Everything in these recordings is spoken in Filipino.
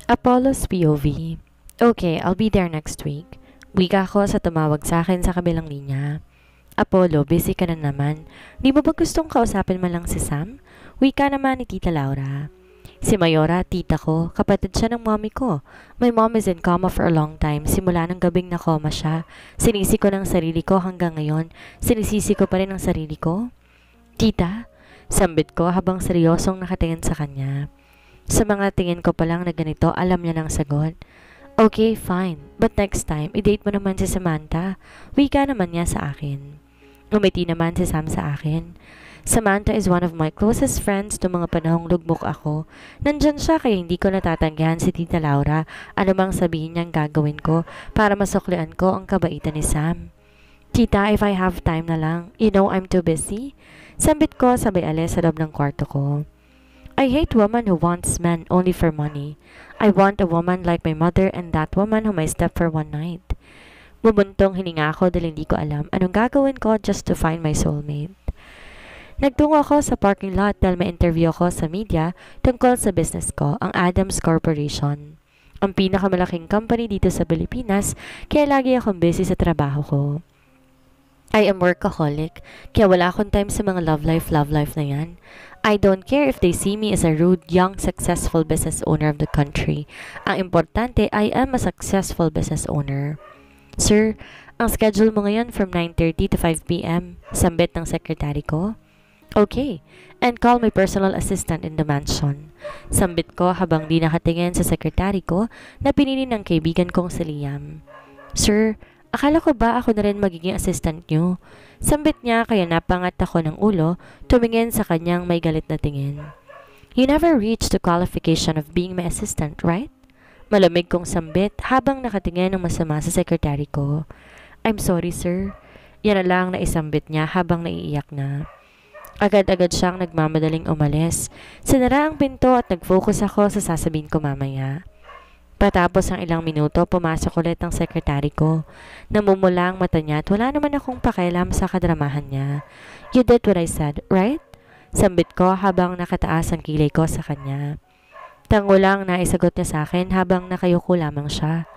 Apollo's POV. Okay, I'll be there next week. Wika ko sa tumawag sa akin sa kabilang linya. Apollo, busy ka na naman. Di mo ba gustong kausapin man lang si Sam? Wika naman ni Tita Laura. Si Mayora, tita ko, kapatid siya ng mommy ko. My mom is in coma for a long time. Simula ng gabing na coma siya. Sinisi ko ng sarili ko hanggang ngayon. Sinisisi ko pa rin ang sarili ko. Tita, sambit ko habang seryosong nakatingin sa kanya. Sa mga tingin ko pa lang na ganito, alam niya ng sagot. Okay, fine. But next time, i-date mo naman si Samantha. Wika naman niya sa akin. Umiti naman si Sam sa akin. Samantha is one of my closest friends noong mga panahong lugmok ako. Nandyan siya kaya hindi ko natatanggihan si Tita Laura ano mang sabihin niyang gagawin ko para masuklian ko ang kabaitan ni Sam. Tita, if I have time na lang, you know I'm too busy. Sambit ko sabay alis sa loob ng kwarto ko. I hate women who wants men only for money. I want a woman like my mother and that woman whom I step for one night. Bumuntong hininga ako dahil hindi ko alam anong gagawin ko just to find my soulmate. Nagtungo ako sa parking lot dahil may interview ako sa media tungkol sa business ko, ang Adams Corporation. Ang pinakamalaking company dito sa Pilipinas, kaya lagi akong busy sa trabaho ko. I am workaholic, kaya wala akong time sa mga love life na yan. I don't care if they see me as a rude, young, successful business owner of the country. Ang importante, I am a successful business owner. Sir, ang schedule mo ngayon from 9:30 to 5 p.m. Sambit ng sekretary ko. Okay, and call my personal assistant in the mansion. Sambit ko habang di nakatingin sa sekretary ko na pinili ng kaibigan kong si Liam. Sir, akala ko ba ako na rin magiging assistant niyo? Sambit niya kaya napangat ako ng ulo, tumingin sa kanyang may galit na tingin. You never reached the qualification of being my assistant, right? Malamig kong sambit habang nakatingin ng masama sa sekretary ko. I'm sorry, sir. Yan na lang na isambit niya habang naiiyak na. Agad-agad siyang nagmamadaling umalis. Sinara ang pinto at nag-focus ako sa sasabihin ko mamaya. Patapos ang ilang minuto, pumasok ulit ang sekretary ko. Namumula ang mata niya at wala naman akong pakialam sa kadramahan niya. You did what I said, right? Sambit ko habang nakataas ang kilay ko sa kanya. Tango lang na isagot niya sa akin habang nakayuko lamang siya.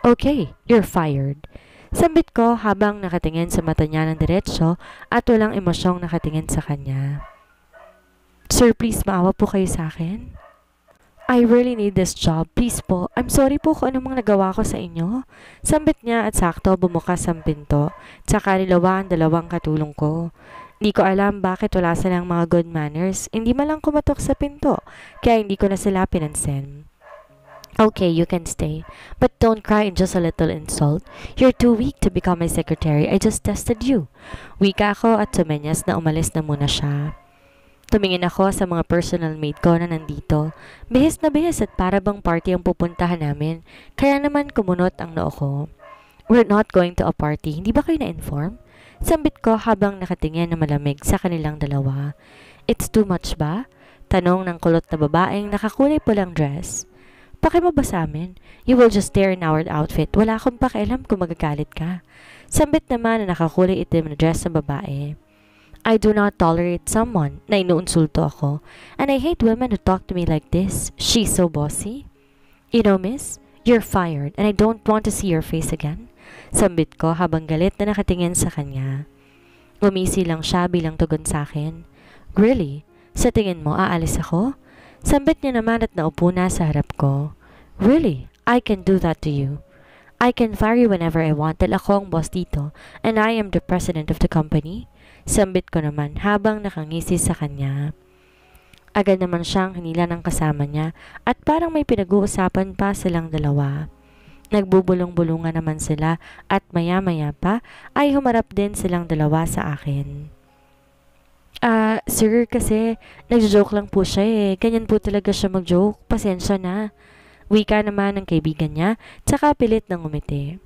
Okay, you're fired. Sambit ko habang nakatingin sa mata niya ng diretsyo at walang emosyong nakatingin sa kanya. Sir, please maawa po kayo sa akin. I really need this job. Please po. I'm sorry po kung anong nagawa ko sa inyo. Sambit niya at sakto bumukas ang pinto. Tsaka nilawa ang dalawang katulong ko. Hindi ko alam bakit wala silang mga good manners. Hindi man lang kumatok sa pinto. Kaya hindi ko na sila pinansin. Okay, you can stay. But don't cry in just a little insult. You're too weak to become my secretary. I just tested you. Wika ako at sumenyas na umalis na muna siya. Tumingin ako sa mga personal mate ko na nandito. Bihis na bihis at para bang party ang pupuntahan namin. Kaya naman kumunot ang noo ko. We're not going to a party. Hindi ba kayo na-inform? Sambit ko habang nakatingin na malamig sa kanilang dalawa. It's too much ba? Tanong ng kulot na babaeng nakakulay pulang dress. Paki mo ba sa amin? You will just stare in our outfit. Wala akong pakialam kung magagalit ka. Sambit naman na nakakulay itim na dress ng babae. I do not tolerate someone na inuunsulto ako. And I hate women who talk to me like this. She's so bossy. You know, miss, you're fired and I don't want to see your face again. Sambit ko habang galit na nakatingin sa kanya. Umisi lang siya bilang tugon sa akin. Really? Sa tingin mo, aalis ako? Sambit niya naman at naupo na sa harap ko. Really? I can do that to you. I can fire you whenever I want dahil ako ang boss dito and I am the president of the company. Sambit ko naman habang nakangisi sa kanya. Agad naman siyang hinila ng kasama niya at parang may pinag-uusapan pa silang dalawa. Nagbubulong-bulungan naman sila at maya-maya pa ay humarap din silang dalawa sa akin. Sir, kasi nagjo-joke lang po siya eh. Ganyan po talaga siya mag-joke. Pasensya na. Wika naman ng kaibigan niya, tsaka pilit ng umiti.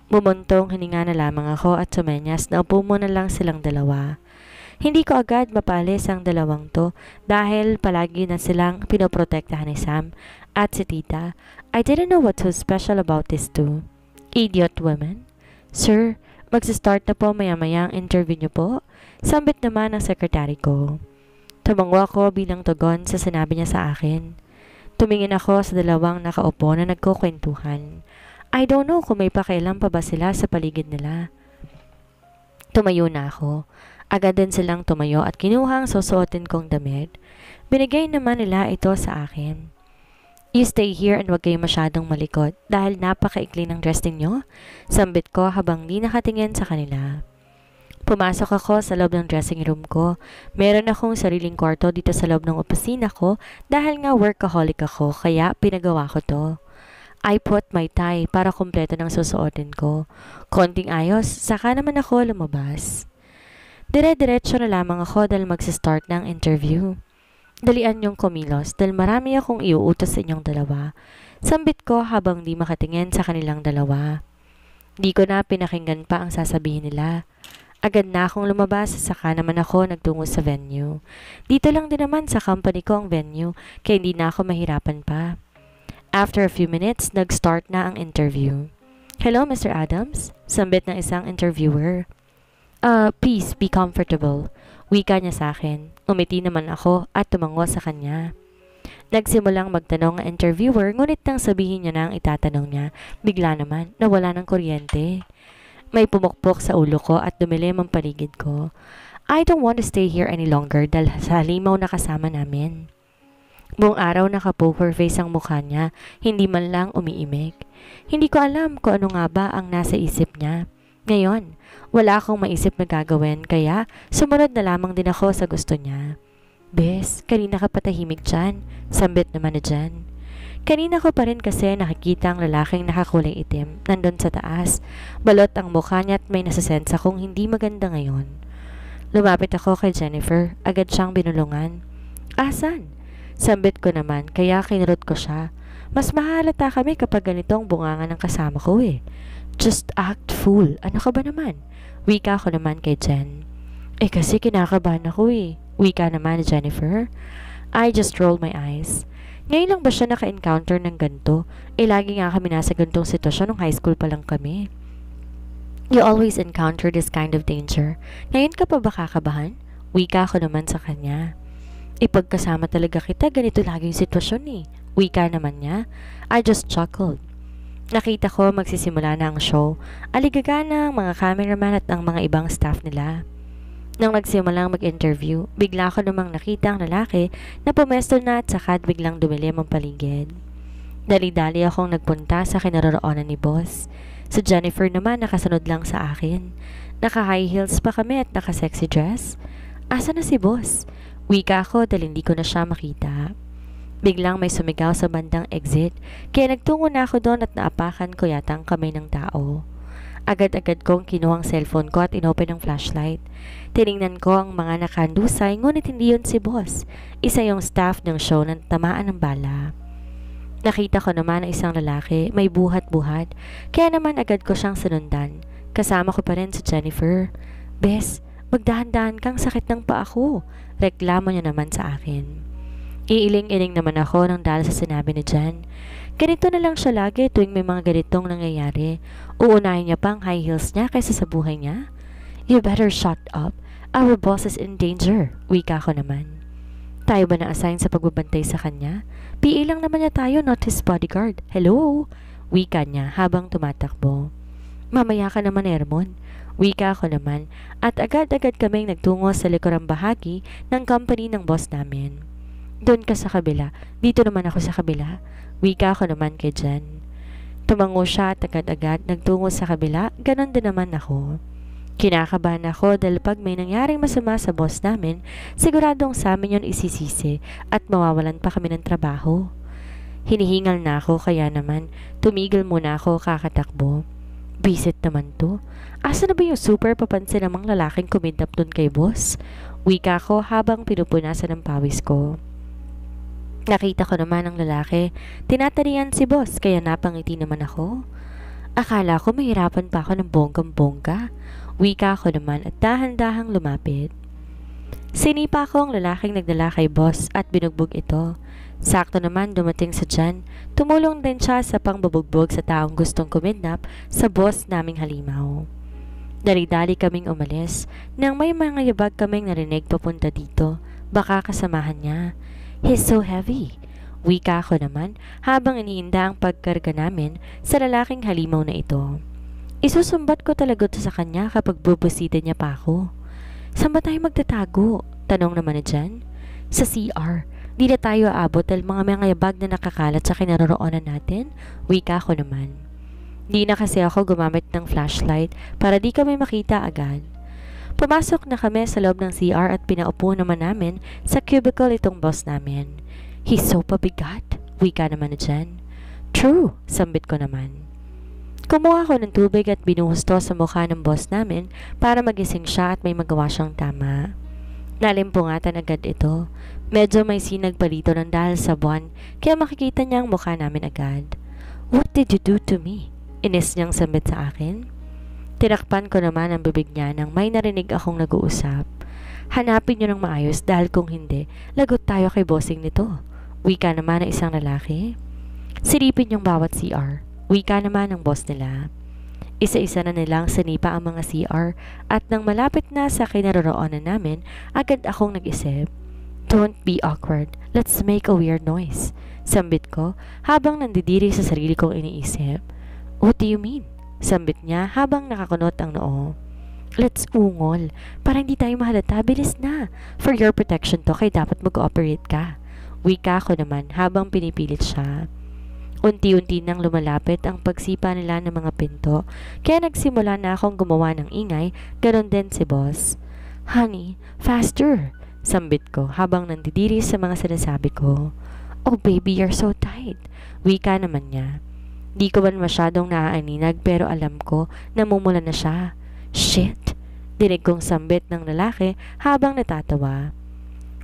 Bumuntong hininga na lamang ako at sumenyas na upo muna lang silang dalawa. Hindi ko agad mapalis ang dalawang to dahil palagi na silang pinoprotektahan ni Sam at si Tita. I didn't know what was special about these two. Idiot women. Sir, magsistart na po maya-maya ang interview niyo po. Sambit naman ang sekretary ko. Tumango ako bilang tugon sa sinabi niya sa akin. Tumingin ako sa dalawang nakaupo na nagkukwentuhan. I don't know kung may pakialam pa ba sila sa paligid nila. Tumayo na ako. Agad din silang tumayo at kinuha ang susuotin kong damit. Binigay naman nila ito sa akin. You stay here and wag kayo masyadong malikot dahil napakaikli ng dress ninyo. Sambit ko habang di nakatingin sa kanila. Pumasok ako sa loob ng dressing room ko. Meron akong sariling kwarto dito sa loob ng opisina ko dahil nga workaholic ako kaya pinagawa ko to. I put my tie para kumpleto ng susuotin ko. Konting ayos, saka naman ako lumabas. Dire-diretso na lamang ako dahil magsistart ng interview. Dalian yung kumilos dahil marami akong iuutos sa inyong dalawa. Sambit ko habang di makatingin sa kanilang dalawa. Di ko na pinakinggan pa ang sasabihin nila. Agad na akong lumabas, saka naman ako nagtungo sa venue. Dito lang din naman sa company ko ang venue, kaya hindi na ako mahirapan pa. After a few minutes, nag-start na ang interview. Hello, Mr. Adams? Sambit ng isang interviewer. Please be comfortable. Wika niya sa akin. Umiti naman ako at tumango sa kanya. Nagsimulang magtanong ang interviewer, ngunit nang sabihin niya na ang itatanong niya, bigla naman nawala ng kuryente. May pumukpok sa ulo ko at dumilim ang paligid ko. I don't want to stay here any longer dahil sa halimaw na kasama namin. Buong araw naka-poker face ang mukha niya, hindi man lang umiimik. Hindi ko alam kung ano nga ba ang nasa isip niya. Ngayon, wala akong maisip na gagawin kaya sumunod na lamang din ako sa gusto niya. Bes, kanina ka patahimik dyan. Sambit naman na dyan. Kanina ko pa rin kasi nakikita ang lalaking nakakulay itim nandun sa taas. Balot ang mukha niya at may nasasensa kong hindi maganda ngayon. Lumapit ako kay Jennifer. Agad siyang binulungan. Asan? Sambit ko naman kaya kinurot ko siya. Mas mahalata kami kapag ganitong bunganga ng kasama ko eh. Just act fool. Ano ka ba naman? Wika ko naman kay Jen. Kasi kinakabahan ako eh. Wika naman ni Jennifer. I just rolled my eyes. Ngayon lang ba siya naka-encounter ng ganito? Lagi nga kami nasa ganitong sitwasyon nung high school pa lang kami. You always encounter this kind of danger. Ngayon ka pa ba kakabahan? Wika ko naman sa kanya. Pagkasama talaga kita, ganito lagi yung sitwasyon eh. Wika naman niya. I just chuckled. Nakita ko magsisimula na ang show. Aligaga na ang mga cameraman at ang mga ibang staff nila. Nang nagsimulang mag-interview, bigla ko namang nakita ang lalaki na pumesto na at saka biglang dumilim ang paligid. Dali-dali akong nagpunta sa kinaroroonan ni boss. Si Jennifer naman nakasunod lang sa akin. Naka-high heels pa kami at naka-sexy dress. Asa na si boss? Wika ako dahil hindi ko na siya makita. Biglang may sumigaw sa bandang exit, kaya nagtungo na ako doon at naapakan ko yata ang kamay ng tao. Agad-agad kong kinuha ang cellphone ko at inopen ang flashlight. Tiningnan ko ang mga nakandusay, ngunit hindi yun si boss. Isa yung staff ng show na tamaan ng bala. Nakita ko naman ang isang lalaki, may buhat-buhat, kaya naman agad ko siyang sinundan. Kasama ko pa rin si Jennifer. Bes, magdahan-dahan kang sakit ng paa ko. Reklamo niya naman sa akin. Iiling-iling naman ako nang dahil sa sinabi ni Jan. Ganito na lang siya lagi tuwing may mga ganitong nangyayari. Uunahin niya pa ang high heels niya kaysa sa buhay niya. You better shut up. Our boss is in danger. Wika ko naman. Tayo ba na-assign sa pagbabantay sa kanya? PA lang naman niya tayo, not his bodyguard. Hello? Wika niya habang tumatakbo. Mamaya ka naman, Ermon. Wika ko naman at agad-agad kaming nagtungo sa likurang bahagi ng company ng boss namin. Doon ka sa kabila. Dito naman ako sa kabila. Wika ko naman kay Jen. Tumango siya at agad-agad nagtungo sa kabila. Ganon din naman ako. Kinakabahan ako dahil pag may nangyaring masama sa boss namin, siguradong sa amin yun isisisi at mawawalan pa kami ng trabaho. Hinihingal na ako kaya naman tumigil muna ako kakatakbo. Visit naman to. Asa na ba yung super papansin namang lalaking kumidnap dun kay boss? Wika ko habang pinupunasan ng pawis ko. Nakita ko naman ang lalaki. Tinatarian si boss kaya napangiti naman ako. Akala ko mahirapan pa ako ng bonggang-bongga. Wika ko naman at dahan-dahang lumapit. Sinipa ko ang lalaking nagdala kay boss at binugbog ito. Sakto naman dumating sa Jan. Tumulong din siya sa pangbubugbog sa taong gustong kumidnap sa boss naming halimaw. Dali-dali kaming umalis. Nang may mga yabag kaming narinig papunta dito, baka kasamahan niya. He's so heavy. Wika ko naman habang iniinda ang pagkarga namin sa lalaking halimaw na ito. Isusumbat ko talaga ito sa kanya kapag bubusita niya pa ako. Saan ba tayo magtatago? Tanong naman na dyan. Sa CR. Di na tayo aabot dahil mga bag na nakakalat sa kinaroroonan natin. Wika ko naman. Di na kasi ako gumamit ng flashlight para di kami makita agad. Pumasok na kami sa loob ng CR at pinaupo naman namin sa cubicle itong boss namin. He's so pabigat. Wika naman na dyan. True, sambit ko naman. Kumuha ko ng tubig at binuhusto sa mukha ng boss namin para magising siya at may magawa siyang tama. Nalimpungatan agad ito. Medyo may sinag pa dito ng dahil sa buwan kaya makikita niya ang mukha namin agad. What did you do to me? Inis niyang sambit sa akin. Tinakpan ko naman ang bibig niya nang may narinig akong nag-uusap. Hanapin niyo ng maayos dahil kung hindi, lagot tayo kay bossing nito. Wika naman ng isang lalaki. Silipin yung bawat CR. Wika naman ng boss nila. Isa-isa na nilang sinipa ang mga CR at nang malapit na sa kinaroroonan namin, agad akong nag-isip. Don't be awkward. Let's make a weird noise. Sambit ko habang nandidiri sa sarili kong iniisip. What do you mean? Sambit niya habang nakakunot ang noo. Let's ungol. Para hindi tayo mahalata, bilis na. For your protection to, kaya dapat mag-cooperate ka. Wika ko naman habang pinipilit siya. Unti-unti nang lumalapit ang pagsipa nila ng mga pinto, kaya nagsimula na akong gumawa ng ingay, ganon din si boss. Honey, faster! Sambit ko habang nandidiri sa mga sinasabi ko. Oh baby, you're so tight. Wika naman niya. Di ko man masyadong naaaninag pero alam ko namumula na siya. Shit! Dinig kong sambit ng lalaki habang natatawa.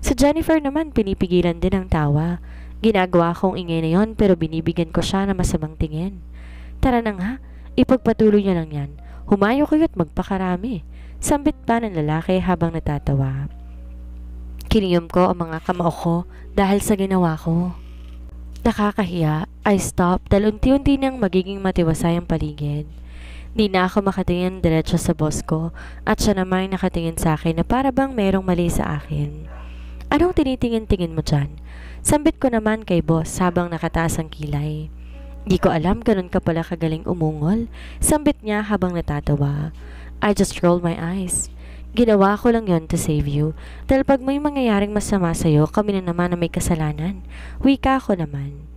Sa Jennifer naman pinipigilan din ang tawa. Ginagawa kong ingay na yon pero binibigyan ko siya na masamang tingin. Tara na nga, ipagpatuloy niya lang yan. Humayo kayo at magpakarami. Sambit pa ng lalaki habang natatawa. Kiniyom ko ang mga kamao ko dahil sa ginawa ko. Nakakahiya, I stopped dahil unti-unti nang magiging matiwasay ang paligid. Di na ako makatingin diretso sa boss ko at siya naman nakatingin sa akin na para bang merong mali sa akin. Anong tinitingin-tingin mo dyan? Sambit ko naman kay boss habang nakataas ang kilay. Di ko alam ganun ka pala kagaling umungol. Sambit niya habang natatawa. I just rolled my eyes. Ginawa ko lang yon to save you. Dahil pag may mangyayaring masama sa'yo, kami na naman na may kasalanan. Wika ko naman.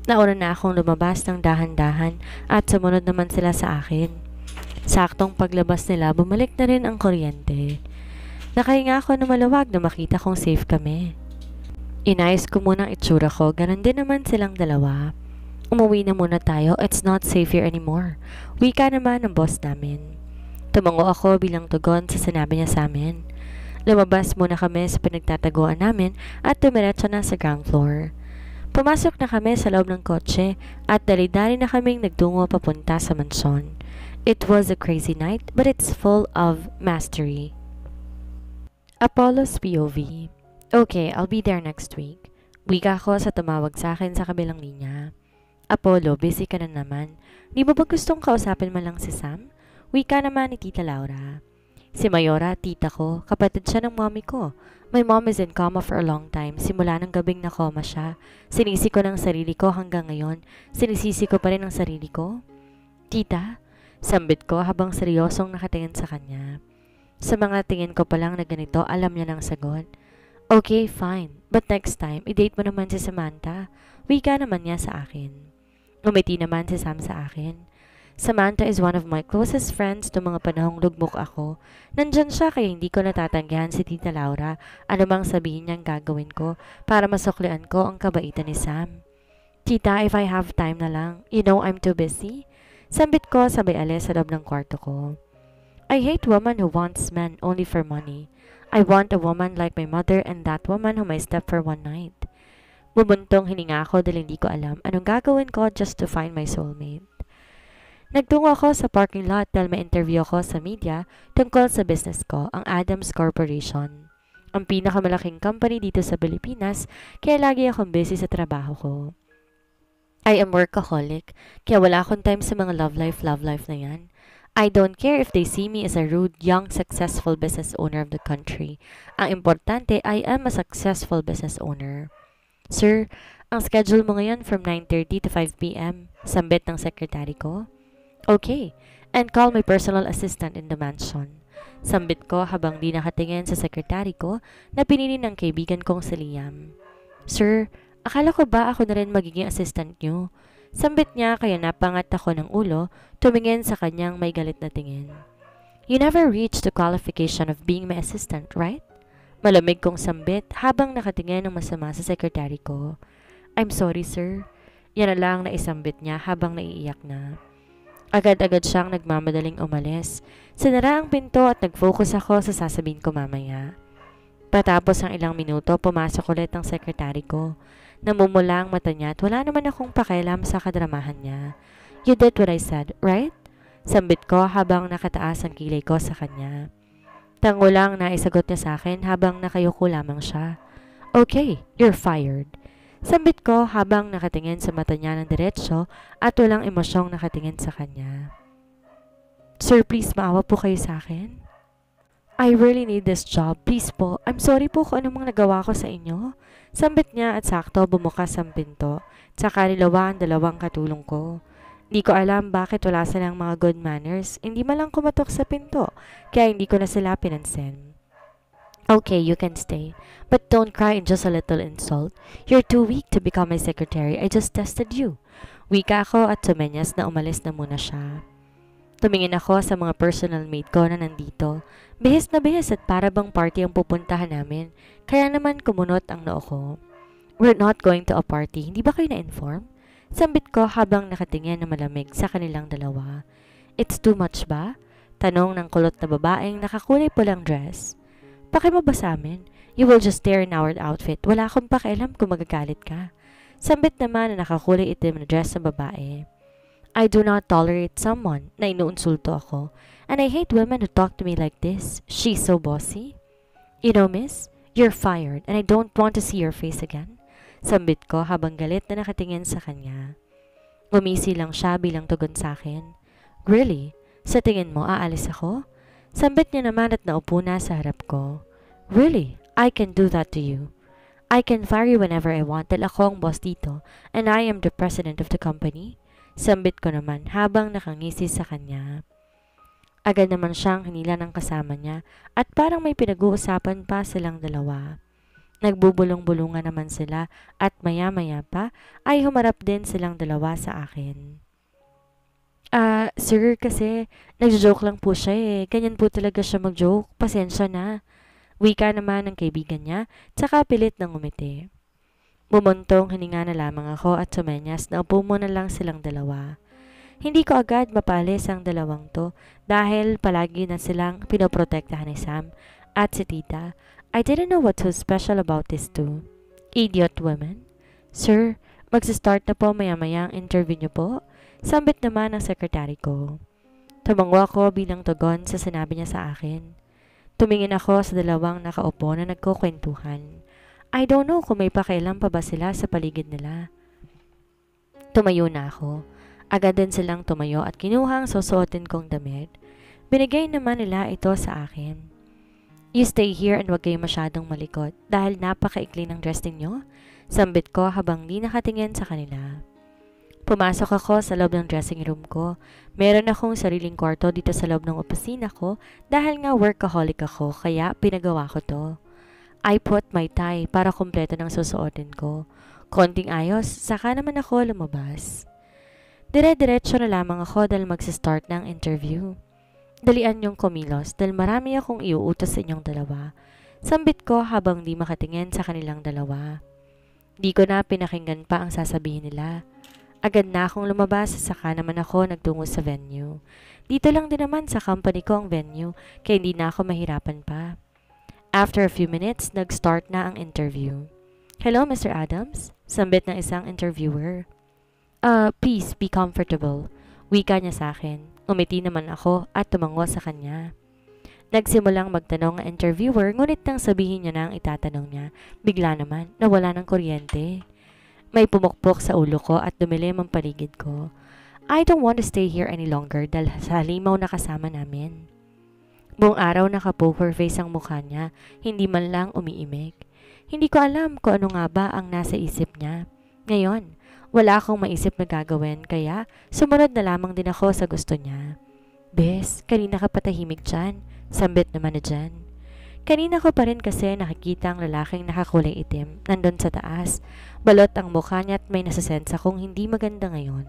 Nauna na akong lumabas ng dahan-dahan at sumunod naman sila sa akin. Saktong paglabas nila, bumalik na rin ang kuryente. Nakahinga ako na maluwag na makita kong safe kami. Inayos ko muna ang itsura ko, ganun din naman silang dalawa. Umuwi na muna tayo, it's not safe here anymore. Wika naman ng boss namin. Tumango ako bilang tugon sa sinabi niya sa amin. Lumabas muna kami sa pinagtataguan namin at tumiretso na sa ground floor. Pumasok na kami sa loob ng kotse at dali-dali na kaming nagtungo papunta sa mansyon. It was a crazy night but it's full of mastery. Apollo's POV. Okay, I'll be there next week. Wika ko sa tumawag sa akin sa kabilang linya. Apollo, busy ka na naman. Di mo ba gustong kausapin man lang si Sam? Wika naman ni Tita Laura. Si Mayora, tita ko, kapatid siya ng mommy ko. My mom is in coma for a long time. Simula ng gabing na coma siya. Sinisi ko ng sarili ko hanggang ngayon. Sinisisi ko pa rin ang sarili ko. Tita, sambit ko habang seryosong nakatingin sa kanya. Sa mga tingin ko pa lang na ganito, alam niya ng sagot. Okay, fine. But next time, i-date mo naman si Samantha. Wika naman niya sa akin. Umiti naman si Sam sa akin. Samantha is one of my closest friends noong mga panahong lugmok ako. Nandyan siya kaya hindi ko natatanggihan si Tita Laura. Ano bang sabihin niyang gagawin ko para masuklian ko ang kabaitan ni Sam. Tita, if I have time na lang, you know I'm too busy. Sambit ko sabay alis sa loob ng kwarto ko. I hate women who wants men only for money. I want a woman like my mother and that woman whom I step for one night. Bumuntong hininga ako dahil hindi ko alam anong gagawin ko just to find my soulmate. Nagtungo ako sa parking lot dahil may interview ako sa media tungkol sa business ko, ang Adams Corporation. Ang pinakamalaking company dito sa Pilipinas, kaya lagi akong busy sa trabaho ko. I am workaholic, kaya wala akong time sa mga love life na yan. I don't care if they see me as a rude, young, successful business owner of the country. Ang importante, I am a successful business owner. Sir, Ang schedule mo ngayon from 9:30 to 5 p.m. Sambit ng sekretary ko. Okay, and call my personal assistant in the mansion. Sambit ko habang di nakatingin sa sekretary ko na pinili ng kaibigan kong si Liam. Sir, akala ko ba ako na rin magiging assistant niyo? Sambit niya kaya napangat ako ng ulo, tumingin sa kanyang may galit na tingin. You never reached the qualification of being my assistant, right? Malamig kong sambit habang nakatingin ng masama sa sekretary ko. I'm sorry, sir. Yan na lang na isambit niya habang naiiyak na. Agad-agad siyang nagmamadaling umalis. Sinara ang pinto at nag-focus ako sa sasabihin ko mamaya. Patapos ang ilang minuto, pumasok ulit ang sekretary ko. Namumula ang mata niya at wala naman akong pakialam sa kadramahan niya. You did what I said, right? Sambit ko habang nakataas ang kilay ko sa kanya. Tango lang na isagot niya sa akin habang nakayuko lamang siya. Okay, you're fired. Sambit ko habang nakatingin sa mata niya ng diretsyo at walang emosyong nakatingin sa kanya. Sir, please maawa po kayo sa akin. I really need this job. Please po, I'm sorry po kung anong mga nagawa ko sa inyo. Sambit niya at sakto bumukas ang pinto. Tsaka nilawa ang dalawang katulong ko. Hindi ko alam bakit wala silang mga good manners. Hindi man lang kumatok sa pinto, kaya hindi ko na sila pinansin. Okay, you can stay. But don't cry in just a little insult. You're too weak to become my secretary. I just tested you. Wika ako at tumenyas na umalis na muna siya. Tumingin ako sa mga personal maid ko na nandito. Bihis na bihis at para bang party ang pupuntahan namin. Kaya naman kumunot ang noo ko. We're not going to a party. Hindi ba kayo na-inform? Sambit ko habang nakatingin na malamig sa kanilang dalawa. It's too much ba? Tanong ng kulot na babaeng nakakulay pulang dress. Paki mo ba sa amin? You will just stare in our outfit. Wala akong pakialam kung magagalit ka. Sambit naman na nakakulay itim na dress ng babae. I do not tolerate someone na inuunsulto ako. And I hate women who talk to me like this. She's so bossy. You know, miss, you're fired and I don't want to see your face again. Sambit ko habang galit na nakatingin sa kanya. Umisi lang siya bilang tugon sa akin. Really? Sa tingin mo, aalis ako? Sambit niya naman at naupo na sa harap ko. Really? I can do that to you. I can fire you whenever I want dahil ako ang boss dito and I am the president of the company. Sambit ko naman habang nakangisi sa kanya. Agad naman siyang hinila ng kasama niya at parang may pinag-uusapan pa silang dalawa. Nagbubulong-bulungan naman sila at maya-maya pa ay humarap din silang dalawa sa akin. Sir, kasi nagjo-joke lang po siya eh. Ganyan po talaga siya mag-joke. Pasensya na. Wika naman ng kaibigan niya, tsaka pilit ng umiti. Bumuntong hininga na lamang ako at sumenyas na upo muna lang silang dalawa. Hindi ko agad mapalis ang dalawang to dahil palagi na silang pinoprotektahan ni Sam at si Tita. I didn't know what's so special about these two. Idiot women. Sir, magsistart na po maya-maya ang interview niyo po. Sambit naman ang sekretary ko. Tumango ako bilang tugon sa sinabi niya sa akin. Tumingin ako sa dalawang nakaupo na nagkukwentuhan. I don't know kung may pakialam pa ba sila sa paligid nila. Tumayo na ako. Agad din silang tumayo at kinuha ang susuotin kong damit. Binigay naman nila ito sa akin. You stay here and wag kayo masyadong malikot dahil napakaikli ng dress ninyo. Sambit ko habang di nakatingin sa kanila. Pumasok ako sa loob ng dressing room ko. Meron akong sariling kwarto dito sa loob ng opisina ko dahil nga workaholic ako kaya pinagawa ko to. I put my tie para kumpleto ng susuotin ko. Konting ayos, saka naman ako lumabas. Dire-diretso na lamang ako dahil magsistart ng interview. Dalian niyong kumilos dahil marami akong iuutos sa inyong dalawa. Sambit ko habang di makatingin sa kanilang dalawa. Di ko na pinakinggan pa ang sasabihin nila. Agad na akong lumabas, saka naman ako nagtungo sa venue. Dito lang din naman sa company ko ang venue, kaya hindi na ako mahirapan pa. After a few minutes, nag-start na ang interview. Hello, Mr. Adams? Sambit ng isang interviewer. Please be comfortable. Wika niya sa akin. Umiti naman ako at tumango sa kanya. Nagsimulang magtanong ang interviewer, ngunit nang sabihin niya na ang itatanong niya, bigla naman nawala ng kuryente. May pumukpok sa ulo ko at dumilim ang paligid ko. I don't want to stay here any longer dahil sa halimaw na kasama namin. Buong araw naka-poker face ang mukha niya, hindi man lang umiimik. Hindi ko alam kung ano nga ba ang nasa isip niya. Ngayon, wala akong maisip na gagawin kaya sumunod na lamang din ako sa gusto niya. Bes, kanina ka patahimik dyan. Sambit naman na dyan. Kanina ko pa rin kasi nakikita ang lalaking nakakulay itim nandun sa taas. Balot ang mukha niya at may nasasensa kong hindi maganda ngayon.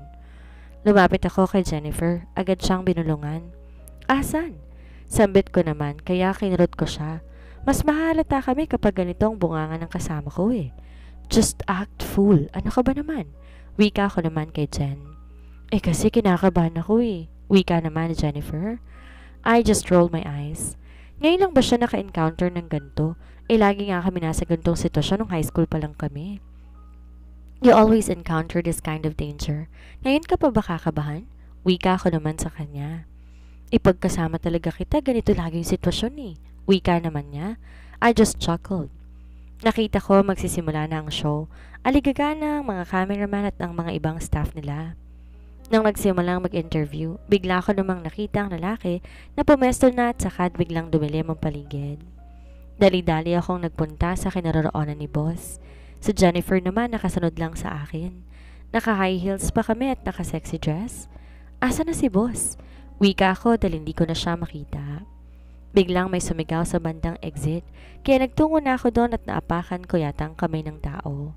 Lumapit ako kay Jennifer, agad siyang binulungan. Asan? Sambit ko naman kaya kinurot ko siya. Mas mahalata kami kapag ganitong bungangan ng kasama ko eh. Just act fool, ano ka ba naman? Wika ko naman kay Jen. Kasi kinakabahan ako eh. Wika naman ni Jennifer. I just rolled my eyes. Ngayon lang ba siya naka-encounter ng ganito? Lagi nga kami nasa ganitong sitwasyon nung high school pa lang kami. You always encounter this kind of danger. Ngayon ka pa ba kakabahan? Wika ko naman sa kanya. Ipagkasama talaga kita, ganito lagi yung sitwasyon eh. Wika naman niya. I just chuckled. Nakita ko magsisimula na ang show. Aligagana ang mga cameraman at ang mga ibang staff nila. Nang nagsimulang mag-interview, bigla ko namang nakita ang lalaki na pumesto na at saka biglang dumilim ang paligid. Dali-dali akong nagpunta sa kinaroroonan ni boss. Si Jennifer naman nakasunod lang sa akin. Naka-high heels pa kami at naka-sexy dress. Asa na si boss? Wika ako dahil hindi ko na siya makita. Biglang may sumigaw sa bandang exit, kaya nagtungo na ako doon at naapakan ko yata ang kamay ng tao.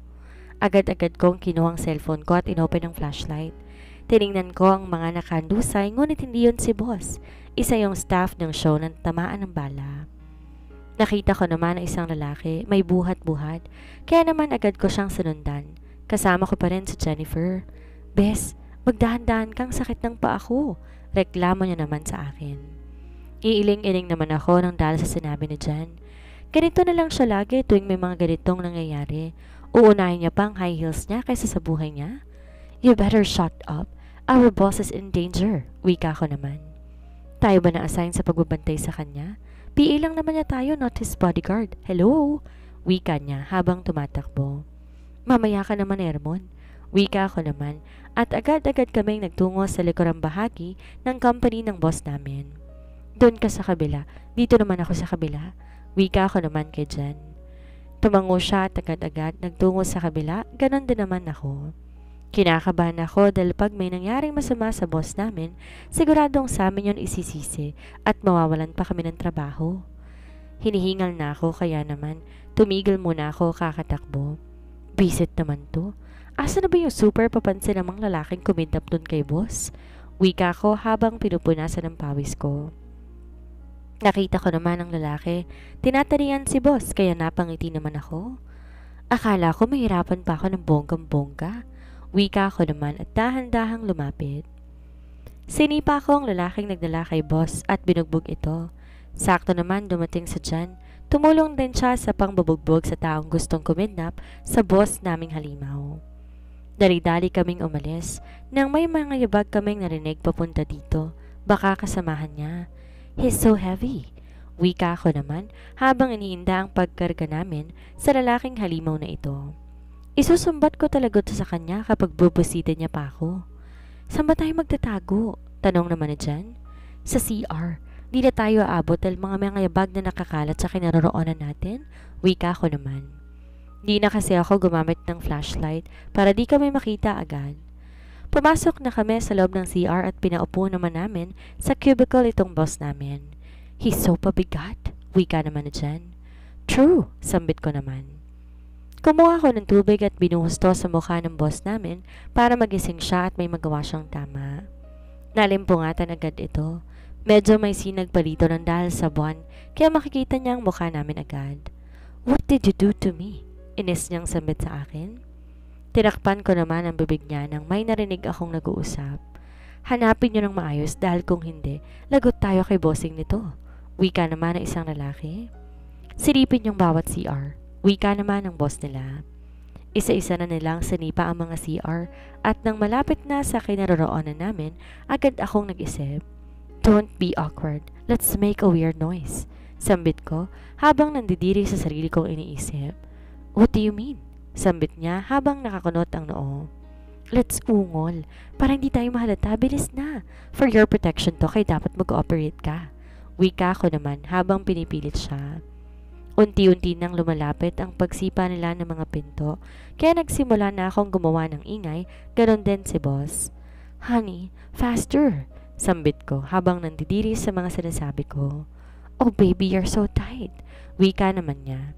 Agad-agad kong kinuha ang cellphone ko at inopen ang flashlight. Tiningnan ko ang mga nakandusay, ngunit hindi yun si boss. Isa yung staff ng show na tamaan ng bala. Nakita ko naman ang isang lalaki, may buhat-buhat, kaya naman agad ko siyang sinundan. Kasama ko pa rin si Jennifer. Bes, magdahan-dahan kang sakit ng paa ko. Reklamo niya naman sa akin. Iiling-iling naman ako nang dahil sa sinabi ni Jen. Ganito na lang siya lagi tuwing may mga ganitong nangyayari. Uunahin niya pa ang high heels niya kaysa sa buhay niya. You better shut up. Our boss is in danger. Wika ko naman. Tayo ba na-assign sa pagbabantay sa kanya? PA lang naman niya tayo, not his bodyguard. Hello? Wika niya habang tumatakbo. Mamaya ka naman, Ermon. Wika ko naman at agad-agad kaming nagtungo sa likurang bahagi ng company ng boss namin. Doon ka sa kabila. Dito naman ako sa kabila. Wika ko naman kay Jen. Tumango siya at agad-agad nagtungo sa kabila. Ganon din naman ako. Kinakabahan ako dahil pag may nangyaring masama sa boss namin, siguradong sa amin yun isisisi at mawawalan pa kami ng trabaho. Hinihingal na ako kaya naman tumigil muna ako kakatakbo. Bisit naman to. Asa na ba yung super papansin namang lalaking kumidnap dun kay boss? Wika ko habang pinupunasan ng pawis ko. Nakita ko naman ang lalaki. Tinatarian si boss kaya napangiti naman ako. Akala ko mahirapan pa ako ng bonggang-bongga. Wika ko naman at dahan-dahang lumapit. Sinipa ko ang lalaking nagdala kay boss at binugbog ito. Sakto naman dumating sa Jen. Tumulong din siya sa pangbabugbog sa taong gustong kumidnap sa boss naming halimaw. Dali-dali kaming umalis. Nang may mga yabag kaming narinig papunta dito, baka kasamahan niya. He's so heavy. Wika ko naman habang iniinda ang pagkarga namin sa lalaking halimaw na ito. Isusumbat ko talaga ito sa kanya kapag bubusitin niya pa ako. Saan ba tayo magtatago? Tanong naman ni Jen. Sa CR. Di na tayo aabot dahil mga yabag na nakakalat sa kinaroroonan natin. Wika ko naman. Di na kasi ako gumamit ng flashlight para di kami makita agad. Pumasok na kami sa loob ng CR at pinaupo naman namin sa cubicle itong boss namin. He's so pabigat. Wika naman ni Jen. True, sambit ko naman. Kumuha ko ng tubig at binuhusto sa mukha ng boss namin para magising siya at may magawa siyang tama. Nalimpungatan agad ito. Medyo may sinag pa dito ng dahil sa buwan kaya makikita niya ang mukha namin agad. What did you do to me? Inis niyang sambit sa akin. Tinakpan ko naman ang bibig niya nang may narinig akong nag-uusap. Hanapin niyo ng maayos dahil kung hindi, lagot tayo kay bossing nito. Wika naman ng isang lalaki. Silipin yung bawat CR. Wika naman ng boss nila. Isa-isa na nilang sinipa ang mga CR at nang malapit na sa kinaroroonan namin, agad akong nag-isip. Don't be awkward. Let's make a weird noise. Sambit ko habang nandidiri sa sarili kong iniisip. What do you mean? Sambit niya habang nakakunot ang noo. Let's ungol. Para hindi tayo mahalata, bilis na. For your protection to, kaya dapat mag-ooperate ka. Wika ko naman habang pinipilit siya. Unti-unti nang lumalapit ang pagsipa nila ng mga pinto, kaya nagsimula na akong gumawa ng ingay, ganon din si boss. Honey, faster! Sambit ko habang nandidiri sa mga sinasabi ko. Oh baby, you're so tight. Wika naman niya.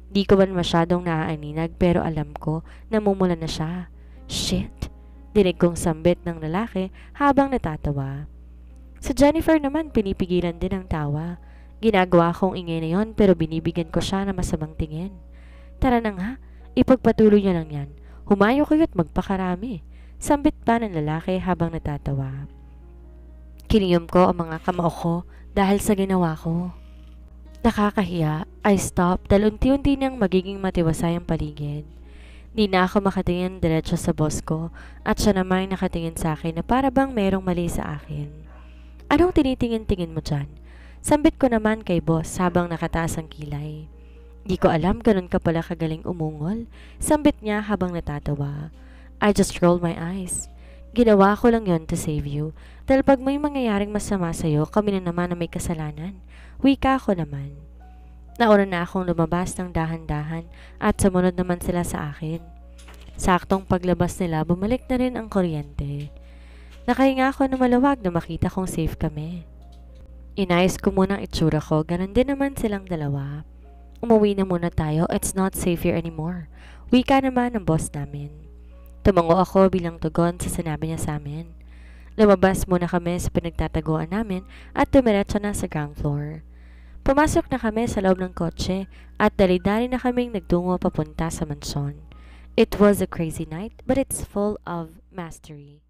Di ko man masyadong naaaninag pero alam ko namumula na siya. Shit! Dinig kong sambit ng lalaki habang natatawa. Sa Jennifer naman pinipigilan din ang tawa. Ginagawa kong ingay na yon pero binibigyan ko siya ng masamang tingin. Tara na nga, ipagpatuloy niyo lang yan. Humayo kayo't magpakarami. Sambit pa ng lalaki habang natatawa. Kiniyom ko ang mga kamao ko dahil sa ginawa ko. Nakakahiya, I stopped dahil unti-unti nang magiging matiwasay ang paligid. Di na ako makatingin diretso sa boss ko at siya naman nakatingin sa akin na para bang merong mali sa akin. Anong tinitingin-tingin mo dyan? Sambit ko naman kay boss habang nakataas ang kilay. Di ko alam ganun ka pala kagaling umungol. Sambit niya habang natatawa. I just rolled my eyes. Ginawa ko lang yon to save you. Dahil pag may mangyayaring masama sa'yo, kami na naman na may kasalanan. Wika ko naman. Nauna na akong lumabas ng dahan-dahan at sumunod naman sila sa akin. Saktong paglabas nila, bumalik na rin ang kuryente. Nakahinga ako na malawag na makita kong safe kami. Inayos ko muna ang itsura ko, ganun din naman silang dalawa. Umuwi na muna tayo, it's not safe here anymore. Wika naman ng boss namin. Tumango ako bilang tugon sa sinabi niya sa amin. Lumabas muna kami sa pinagtataguan namin at tumiretso na sa ground floor. Pumasok na kami sa loob ng kotse at dali-dali na kaming nagtungo papunta sa mansyon. It was a crazy night but it's full of mastery.